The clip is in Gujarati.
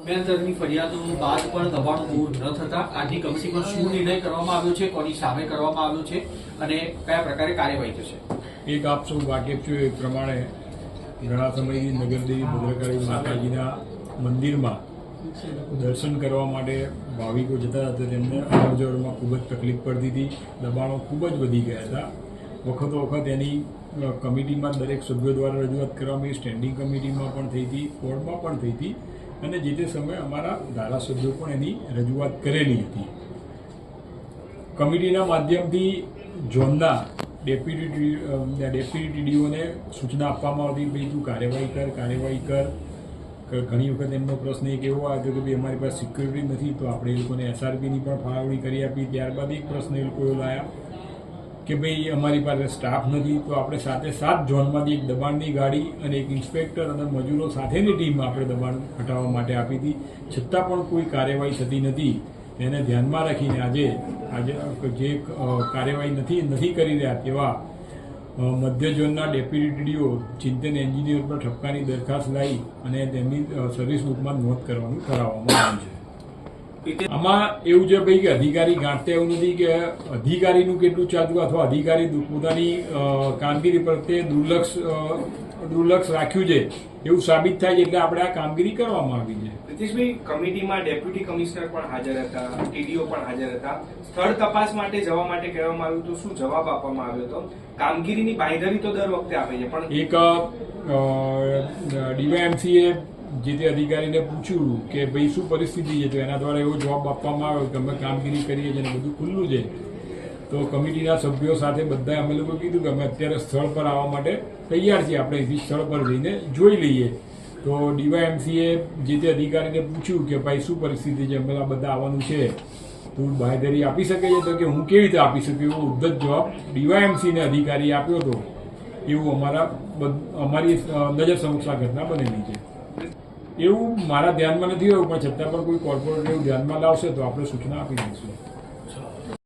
બેનની ફરિયાદો બાદ પણ દબાણો દૂર ન થતા આજની કમિટી પર શું નિર્ણય કરવામાં આવ્યો છે, કોની સામે કરવામાં આવ્યો છે અને કયા પ્રકારે કાર્યવાહી થશે? એક આપ સૌ વાકેફ છો એ પ્રમાણે ઘણા સમયથી નગરદેવી ભદ્રકાળી માતાજીના મંદિરમાં દર્શન કરવા માટે ભાવિકો જતા હતા. તેમને અવરજવરમાં ખૂબ જ તકલીફ પડતી હતી. દબાણો ખૂબ જ વધી ગયા હતા. વખતો વખત એની કમિટીમાં દરેક સભ્યો દ્વારા રજૂઆત કરવામાં આવી, સ્ટેન્ડિંગ કમિટીમાં પણ થઈ હતી, કોર્ટમાં પણ થઈ હતી અને જે તે સમયે અમારા ધારાસભ્યો પણ એની રજૂઆત કરેલી હતી. કમિટીના માધ્યમથી ઝોનના ડેપ્યુટી ટીડીઓને સૂચના આપવામાં આવતી, ભાઈ તું કાર્યવાહી કર. ઘણી વખત એમનો પ્રશ્ન એક એવો આવ્યો કે ભાઈ અમારી પાસે સિક્યુરિટી નથી, તો આપણે એ લોકોને SRPની પણ ફાળવણી કરી આપી. ત્યારબાદ એક પ્રશ્ન એ લોકો એવો લાયા કે ભાઈ અમારી પાસે સ્ટાફ નથી, તો આપણે સાથે 7 ઝોનમાંથી એક દબાણની ગાડી અને એક ઇન્સ્પેક્ટર અને મજૂરો સાથેની ટીમ આપણે દબાણ હટાવવા માટે આપી હતી. છતાં પણ કોઈ કાર્યવાહી થતી નથી. એને ધ્યાનમાં રાખીને આજે જે કાર્યવાહી નથી કરી રહ્યા તેવા મધ્ય ઝોનના ડેપ્યુટી ટીડીઓ ચિંતન એન્જિનિયર પર ઠપકાની દરખાસ્ત લાવી અને તેમની સર્વિસ બુકમાં નોંધ કરવાનું કરાવવામાં આવ્યું છે. આમાં એવું છે ભાઈ કે અધિકારી ગાંઠતા એવું નથી કે અધિકારીનું કેટલું ચાલતું અથવા અધિકારી પોતાની કામગીરી પ્રત્યે દુર્લક્ષ રાખ્યું છે એવું સાબિત થાય છે, એટલે આપણે આ કામગીરી કરવામાં આવી છે. રીતેશભાઈ, કમિટીમાં ડેપ્યુટી કમિશનર પણ હાજર હતા, ટીડીઓ પણ હાજર હતા. સ્થળ તપાસ માટે જવા માટે કહેવામાં આવ્યું હતું, શું જવાબ આપવામાં આવ્યો હતો? કામગીરીની બાંયધરી તો દર વખતે આપે છે, પણ એક ડીવાયએમસીએ જે તે અધિકારીને પૂછ્યું કે ભાઈ શું પરિસ્થિતિ છે, તો એના દ્વારા એવો જવાબ આપવામાં આવ્યો કે અમે કામગીરી કરીએ છીએ અને બધું ખુલ્લું છે. તો કમિટીના સભ્યો સાથે બધા અમે લોકો કીધું કે અમે અત્યારે સ્થળ પર આવવા માટે તૈયાર છીએ, આપણે અહીંથી સ્થળ પર જઈને જોઈ લઈએ. તો ડીવાયએમસીએ જે તે અધિકારીને પૂછ્યું કે ભાઈ શું પરિસ્થિતિ છે, અમે બધા આવવાનું છે, તું બાંયધરી આપી શકે છે? તો કે હું કેવી રીતે આપી શકું, એવો ઉદ્ધત જવાબ ડીવાયએમસીને અધિકારીએ આપ્યો હતો. એવું અમારી નજર સમક્ષ આ ઘટના બનેલી છે. એવું મારા ધ્યાનમાં નથી આવ્યું, પણ છતાં પણ કોઈ કોર્પોરેટ એવું ધ્યાનમાં લાવશે તો આપણે સૂચના આપી દઈશું.